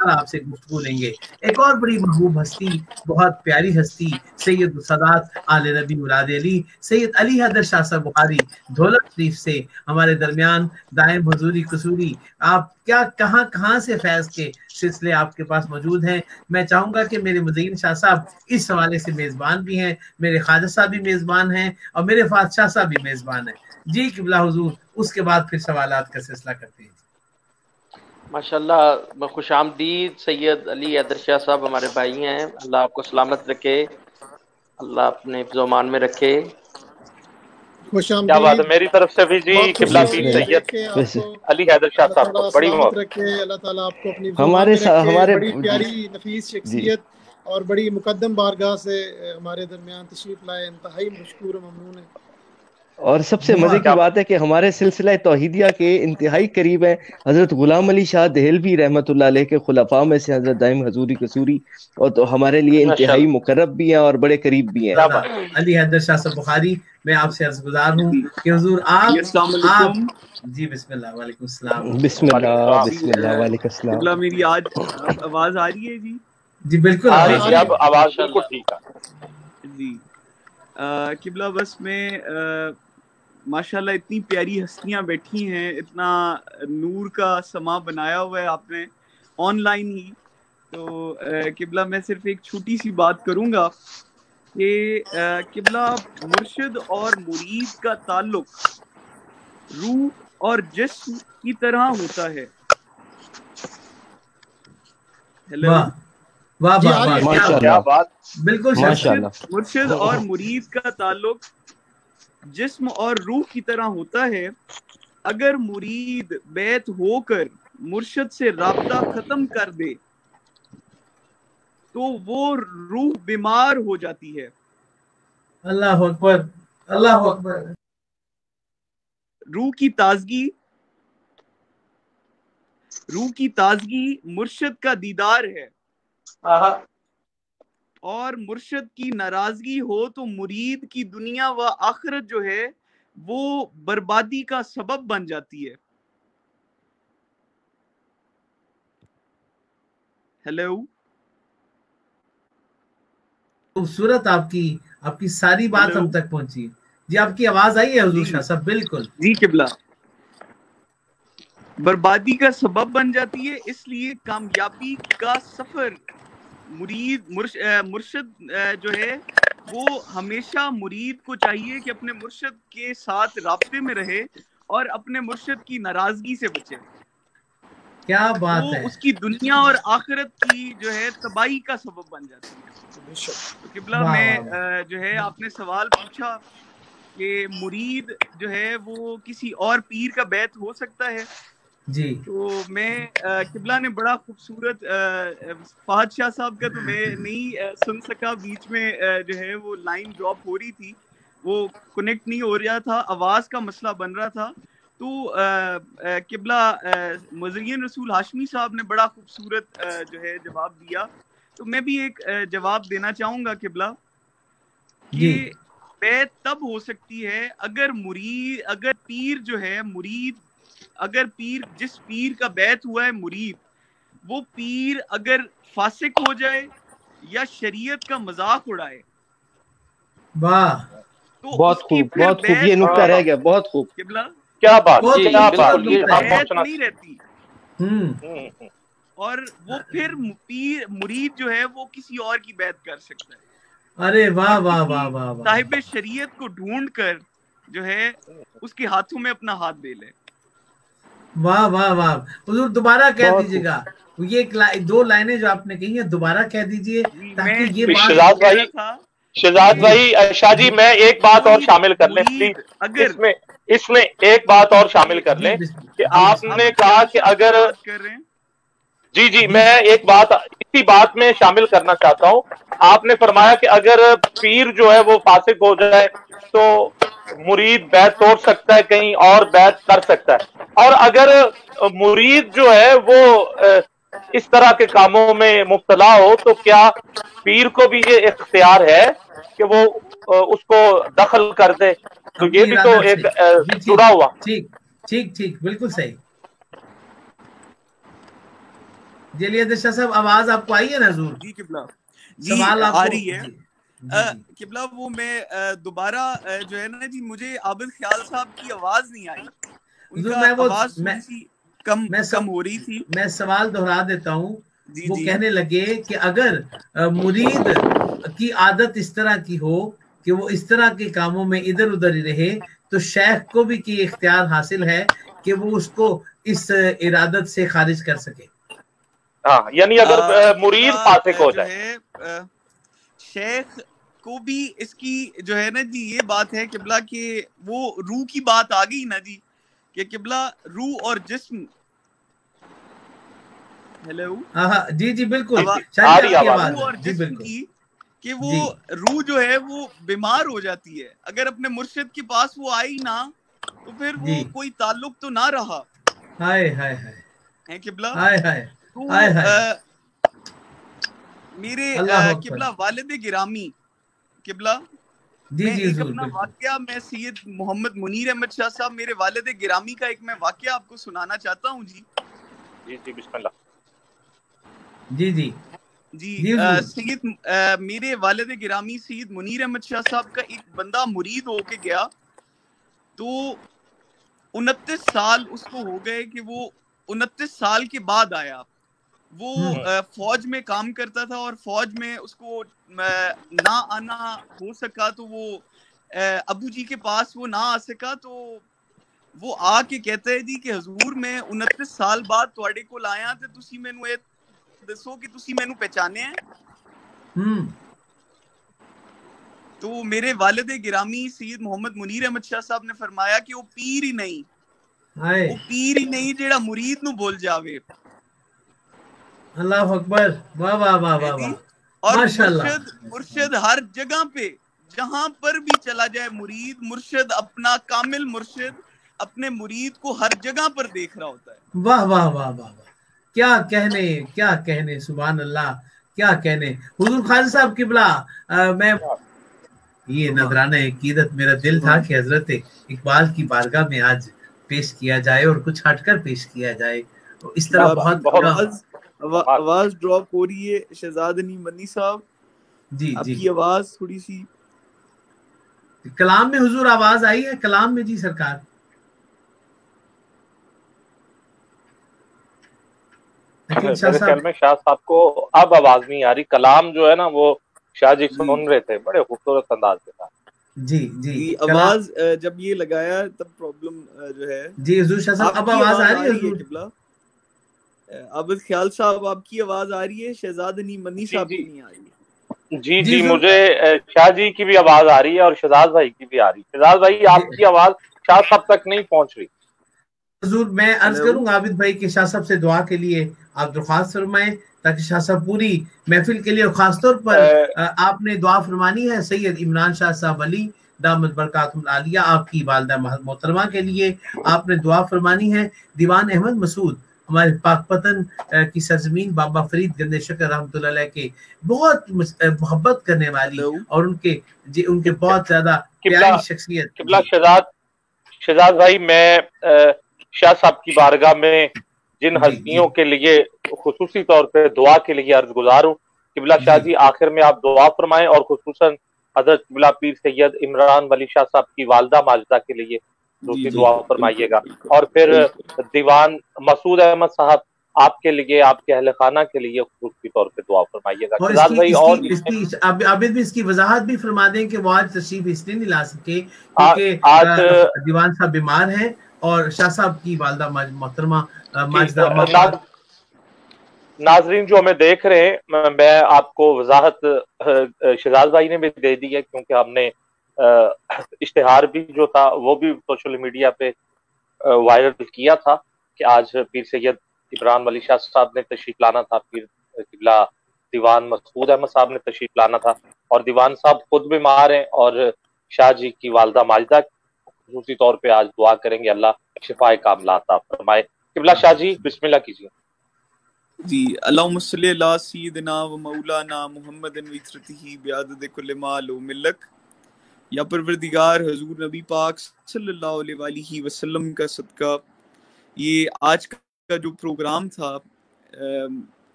انشاءاللہ آپ سے گفتگو لیں گے. ایک اور بڑی محبوب ہستی، بہت پیاری ہستی، سید السادات آل نبی مراد علی سید علی حیدر شاہ صاحب بخاری دھولت شریف سے ہمارے درمیان دائم حضوری قصوری. آپ کیا کہاں سے فیض کے سلسلے آپ کے پاس موجود ہیں. میں چاہوں گا کہ میرے مزین شاہ صاحب اس حوالے سے میزبان بھی ہیں، میرے خواجہ صاحب بھی میزبان ہیں، اور میرے فاتح صاحب بھی میزبان ہیں. جی قبلہ حضور، اس کے بعد پھر سوالات کا سلسلہ کرتے ہیں. ماشاءاللہ، خوش آمدید سید علی حیدر شاہ صاحب، ہمارے بھائی ہیں. اللہ آپ کو سلامت رکھے، اللہ اپنے حفظ و امان میں رکھے. خوش کیا بات ہے. آمدید. میری طرف سے بھی جی بہت خوشی قبلہ ہو پیر رہی ہے سید دیکھیں آپ کو. علی حیدر شاہ اللہ صاحب کو تعالیٰ بڑی سلامت موت. رکھے، اللہ تعالیٰ آپ کو اپنی زبان میں رکھے. ہمارے بڑی پیاری نفیس شخصیت اور بڑی مقدم بارگاہ سے ہمارے درمیان تشریف لائے. انتہائی مشکور و ممنون ہے. اور سب سے مزے کی بات ہے کہ ہمارے سلسلہ توحیدیہ کے انتہائی قریب ہیں حضرت غلام علی شاہ دہلوی رحمۃ اللہ علیہ کے خلفاء میں سے حضرت دائم حضوری قصوری، اور تو ہمارے لیے انتہائی مقرب بھی ہیں اور بڑے قریب بھی ہیں. علی حیدر شاہ صاحب بخاری، میں آپ سے عرض گزار ہوں کہ حضور السلام علیکم. جی بسم اللہ. وعلیکم السلام. بسم اللہ بسم اللہ وعلیکم السلام. قبلہ میری آج آواز آ رہی ہے جی؟ جی بالکل اب آواز بالکل ٹھیک ہے جی. قبلہ بس میں ماشاءاللہ اتنی پیاری ہستیاں بیٹھی ہیں، اتنا نور کا سما بنایا ہوا ہے آپ نے آن لائن ہی. تو قبلہ میں صرف ایک چھوٹی سی بات کروں گا کہ قبلہ مرشد اور مرید کا تعلق روح اور جسم کی طرح ہوتا ہے. ہیلو، واہ واہ واہ، کیا بات. بالکل مرشد اور مرید کا تعلق جسم اور روح کی طرح ہوتا ہے. اگر مرید بیت ہو کر مرشد سے رابطہ ختم کر دے تو وہ روح بیمار ہو جاتی ہے. اللہ اکبر، اللہ اکبر. روح کی تازگی مرشد کا دیدار ہے، اور مرشد کی ناراضگی ہو تو مرید کی دنیا و آخرت جو ہے وہ بربادی کا سبب بن جاتی ہے. ہیلو، خوبصورت آپ کی ساری بات ہم تک پہنچی. جی آپ کی آواز آئی ہے حضور شاہ صاحب. بالکل جی قبلہ، بربادی کا سبب بن جاتی ہے. اس لیے کامیابی کا سفر مرشد جو ہے وہ ہمیشہ مرید کو چاہیے کہ اپنے مرشد کے ساتھ رابطے میں رہے اور اپنے مرشد کی ناراضگی سے بچے. کیا بات ہے. وہ اس کی دنیا اور آخرت کی جو ہے تباہی کا سبب بن جاتی ہے. تو قبلہ میں جو ہے آپ نے سوال پوچھا کہ مرید جو ہے وہ کسی اور پیر کا بیت ہو سکتا ہے. جی تو میں قبلہ نے بڑا خوبصورت فہد شاہ صاحب کا تو میں نہیں سن سکا، بیچ میں جو ہے وہ لائن ڈراپ ہو رہی تھی، وہ کنیکٹ نہیں ہو رہا تھا، آواز کا مسئلہ بن رہا تھا. تو قبلہ مزین رسول ہاشمی صاحب نے بڑا خوبصورت جو ہے جواب دیا. تو میں بھی ایک جواب دینا چاہوں گا قبلہ کہ بیت تب ہو سکتی ہے اگر پیر جو ہے جس پیر کا بیت ہوا ہے مرید، وہ پیر اگر فاسق ہو جائے یا شریعت کا مذاق اڑائے. واہ، تو بہت خوب، بہت خوب. یہ نکتہ رہ گیا. بہت خوب. قبلہ کیا بات، بیت نہیں رہتی. اور وہ پھر مرید جو ہے وہ کسی اور کی بیعت کر سکتا ہے. ارے واہ واہ واہ واہ، صاحب شریعت کو ڈھونڈ کر جو ہے اس کے ہاتھوں میں اپنا ہاتھ دے لے. واہ واہ واہ. حضور دوبارہ کہہ دیجیے گا یہ 2 لائنیں جو آپ نے کہی ہیں، دوبارہ کہہ دیجیے تاکہ یہ بات. شہزاد بھائی، شاہ جی میں ایک بات اور شامل کر لیں پلیز. اس میں ایک بات اور شامل کر لیں کہ آپ نے کہا کہ اگر جی میں ایک بات اسی بات میں شامل کرنا چاہتا ہوں. آپ نے فرمایا کہ اگر پیر جو ہے وہ فاسق ہو جائے تو مرید بیعت توڑ سکتا ہے، کہیں اور بیعت کر سکتا ہے، اور اگر مرید جو ہے وہ اس طرح کے کاموں میں مبتلا ہو تو کیا پیر کو بھی یہ اختیار ہے کہ وہ اس کو دخل کر دے؟ تو یہ بھی تو ایک جڑا ہوا. ٹھیک بالکل صحیح. جی علی حیدر شاہ صاحب آواز آپ کو آئی ہے نا حضور؟ جی قبلہ جی سوال آپ آ کو رہی ہے قبلہ. وہ میں دوبارہ جو ہے نا جی مجھے عابد خیال صاحب کی آواز نہیں آئی, ان کا آواز تھوڑی سی کم ہو رہی تھی. میں سوال دہرا دیتا ہوں. جی وہ جی کہنے لگے کہ اگر مرید کی عادت اس طرح کی ہو کہ وہ اس طرح کے کاموں میں ادھر ادھر ہی رہے تو شیخ کو بھی کی اختیار حاصل ہے کہ وہ اس کو اس ارادت سے خارج کر سکے. ہاں یعنی اگر مرید فاسق ہو جائے شیخ کو بھی اس کی جو ہے نا جی یہ بات ہے قبلہ کہ وہ روح کی بات آ گئی نا جی کہ قبلہ روح اور جسم. ہیلو جی جی بالکل روح اور جسم کی کہ وہ روح جو ہے وہ بیمار ہو جاتی ہے, اگر اپنے مرشد کے پاس وہ آئی نا تو پھر وہ کوئی تعلق تو نہ رہا. ہائے ہائے ہائے ہے قبلہ. ہائے ہائے تو ہائے ہائے میرے قبلہ والد گرامی قبلہ میں ایک اپنا واقعہ میں سید محمد منیر احمد شاہ صاحب میرے والد گرامی کا ایک میں واقعہ آپ کو سنانا چاہتا ہوں. جی جی جی بسم اللہ. جی جی جی سید میرے والد گرامی سید منیر احمد شاہ صاحب کا ایک بندہ مرید ہو کے گیا تو 29 سال اس کو ہو گئے کہ وہ 29 سال کے بعد آیا. وہ فوج میں کام کرتا تھا اور فوج میں اس کو نہ آنا ہو سکا تو وہ ابو جی کے پاس وہ نہ آ سکا تو وہ آ کے کہتا ہے جی کہ حضور میں 29 سال بعد تواڈے کول آیا تے تسی مینوں اے دسو کہ تسی مینوں پہچانے ہیں. تو میرے والد گرامی سید محمد منیر احمد شاہ صاحب نے فرمایا کہ وہ پیر ہی نہیں جیڑا مرید نو بول جاوے. اللہ اکبر. واہ واہ واہ واہ واہ. اور مرشد ہر جگہ پہ جہاں پر بھی چلا جائے مرشد اپنا کامل مرشد اپنے مرید کو ہر جگہ پر دیکھ رہا ہوتا ہے. واہ واہ واہ واہ واہ. کیا کہنے سبحان اللہ, کیا کہنے. حضور خواجہ صاحب قبلہ میں یہ نذرانہ عقیدت میرا دل تھا کہ حضرت اقبال کی بارگاہ میں آج پیش کیا جائے اور کچھ ہٹ کر پیش کیا جائے. اس طرح آواز ڈراپ ہو رہی ہے شہزاد علی منی صاحب. جی آپ کی آواز تھوڑی سی کلام میں حضور آواز آئی ہے کلام میں. جی سرکار میرے خیال میں شاہ صاحب کو اب آواز نہیں آ رہی. کلام جو ہے نا وہ شاہ جی سن رہے تھے بڑے خوبصورت انداز کے ساتھ. جی آواز جب یہ لگایا تب پرابلم جو ہے. جی حضور شاہ صاحب اب آواز آ رہی ہے حضور. عابد خیال صاحب آپ کی آواز آ رہی ہے, شہزاد علی منی صاحب کی نہیں آ رہی ہے. جی جی مجھے شاہ جی کی بھی آواز آ رہی ہے اور شہزاد بھائی کی بھی آ رہی ہے. شہزاد بھائی آپ کی آواز شاہ صاحب تک نہیں پہنچ رہی. حضور میں عرض کروں عابد بھائی کہ شاہ صاحب سے دعا کے لیے آپ درخواست فرمائیں تاکہ شاہ صاحب پوری محفل کے لیے اور خاص طور پر آپ نے دعا فرمانی ہے سید عمران شاہ صاحب علی دامت برکاتہ العالیہ آپ کی والدہ محترمہ کے لیے آپ نے دعا فرمانی ہے. دیوان احمد مسعود ہمارے پاک پتن کی سرزمین بابا فرید گنج شکر رحمۃ اللہ علیہ کے بہت محبت کرنے والی اور ان کے بہت زیادہ پیاری شخصیت. شہزاد بھائی میں شاہ صاحب کی بارگاہ میں جن ہستیوں کے لیے خصوصی طور پہ دعا کے لیے عرض گزار ہوں قبلہ شاہ جی آخر میں آپ دعا فرمائیں اور خصوصاً حضرت قبلہ پیر سید عمران ولی شاہ صاحب کی والدہ ماجدہ کے لیے دوسری دعا فرمائیے گا اور پھر دیوان مسعود احمد صاحب آپ کے لیے آپ کے اہل خانہ کے لیے خصوصی طور پہ دعا فرمائیے گا. شہزاد بھائی اور عابد بھی اس کی وضاحت بھی فرما دیں کہ وہ آج تشریف اس لیے نہیں لا سکے کیونکہ دیوان صاحب بیمار ہیں اور شاہ صاحب کی والدہ محترمہ ماجدہ. ناظرین جو ہمیں دیکھ رہے ہیں میں آپ کو وضاحت شہزاد بھائی نے بھی دے دی ہے کیونکہ ہم نے اشتہار بھی جو تھا وہ بھی سوشل میڈیا پہ وائرل کیا تھا کہ آج پیر سید عمران ولی شاہ صاحب نے تشریف لانا تھا, پیر قبلہ دیوان مسعود احمد صاحب نے تشریف لانا تھا اور دیوان صاحب خود بیمار ہیں اور شاہ جی کی والدہ ماجدہ خصوصی طور پہ آج دعا کریں گے اللہ شفاء کاملہ عطا فرمائے. قبلہ شاہ جی بسم اللہ کیجیے. جی اللہم صلی علی سیدنا و مولانا محمد وعطرتہ بعدد کل ما لو ملک. یا پروردگار حضور نبی پاک صلی اللہ علیہ وآلہ وسلم کا صدقہ یہ آج کا جو پروگرام تھا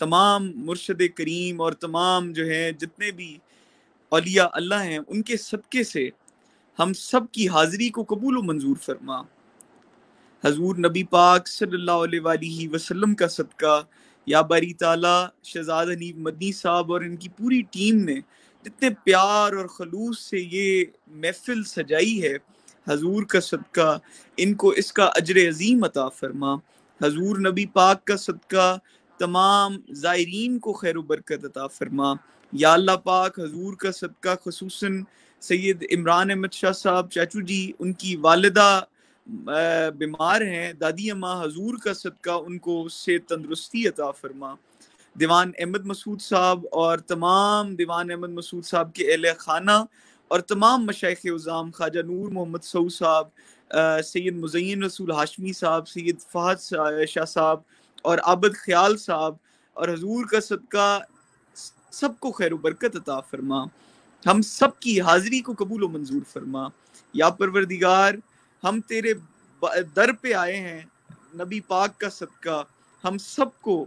تمام مرشد کریم اور تمام جو ہیں جتنے بھی اولیاء اللہ ہیں ان کے صدقے سے ہم سب کی حاضری کو قبول و منظور فرما۔ حضور نبی پاک صلی اللہ علیہ وآلہ وسلم کا صدقہ یا باری تعالیٰ شہزاد حنیف مدنی صاحب اور ان کی پوری ٹیم نے جتنے پیار اور خلوص سے یہ محفل سجائی ہے، حضور کا صدقہ ان کو اس کا اجر عظیم عطا فرما۔ حضور نبی پاک کا صدقہ تمام زائرین کو خیر و برکت عطا فرما۔ یا اللہ پاک حضور کا صدقہ خصوصاً سید عمران احمد شاہ صاحب چاچو جی، ان کی والدہ بیمار ہیں، دادی اماں، حضور کا صدقہ ان کو اس سے تندرستی عطا فرما۔ دیوان احمد مسعود صاحب اور تمام دیوان احمد مسعود صاحب کے اہل خانہ اور تمام مشائخ عظام، خواجہ نور محمد سعو صاحب، سید مزین رسول ہاشمی صاحب، سید فہد شاہ صاحب اور عابد خیال صاحب اور حضور کا صدقہ سب کو خیر و برکت عطا فرما۔ ہم سب کی حاضری کو قبول و منظور فرما۔ یا پروردگار، ہم تیرے در پہ آئے ہیں، نبی پاک کا صدقہ ہم سب کو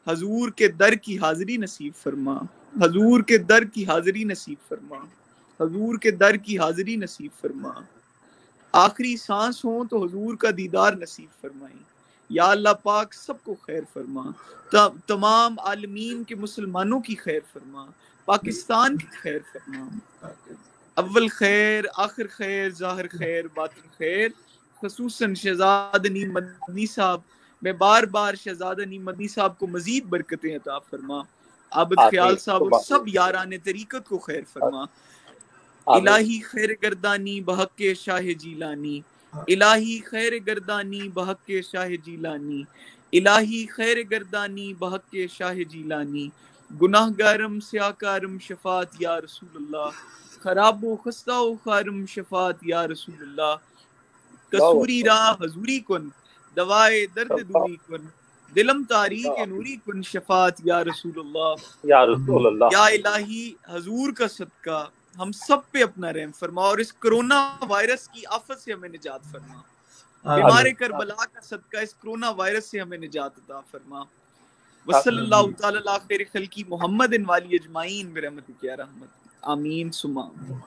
حضور کے در کی حاضری نصیب فرما، حضور کے در کی حاضری نصیب فرما، حضور کے در کی حاضری نصیب فرما۔ آخری سانس ہوں تو حضور کا دیدار نصیب فرمائیں۔ یا اللہ پاک سب کو خیر فرما، تمام عالمین کے مسلمانوں کی خیر فرما، پاکستان کی خیر فرما۔ اول خیر، آخر خیر، ظاہر خیر، باطن خیر۔ خصوصاً شہزاد نیم مدنی صاحب، میں بار بار شہزاد نیم مدنی صاحب کو مزید برکتیں عطا فرما۔ عابد خیال صاحب اور سب یاران طریقت کو خیر فرما۔ الہی خیر گردانی بحق شاہ جیلانی، الہی خیر گردانی بحق شاہ جیلانی، الہی خیر گردانی بحق شاہ جیلانی۔ گناہ گارم سیاہ کارم شفاعت یا رسول اللہ، خراب و خستہ و خارم شفاعت یا رسول اللہ۔ کسوری راہ حضوری کن، دوائے درد دوری کن، دلم تاریک نوری کن، شفاعت یا رسول اللہ یا رسول اللہ۔ یا الہی حضور کا صدقہ ہم سب پہ اپنا رحم فرما اور اس کرونا وائرس کی آفت سے ہمیں نجات فرما۔ بیمار کربلا کا صدقہ اس کرونا وائرس سے ہمیں نجات عطا فرما۔ وصلی اللہ تعالی علی خیر خلقی محمد والی اجمعین برحمتک یا رحمت، آمین ثم آمین۔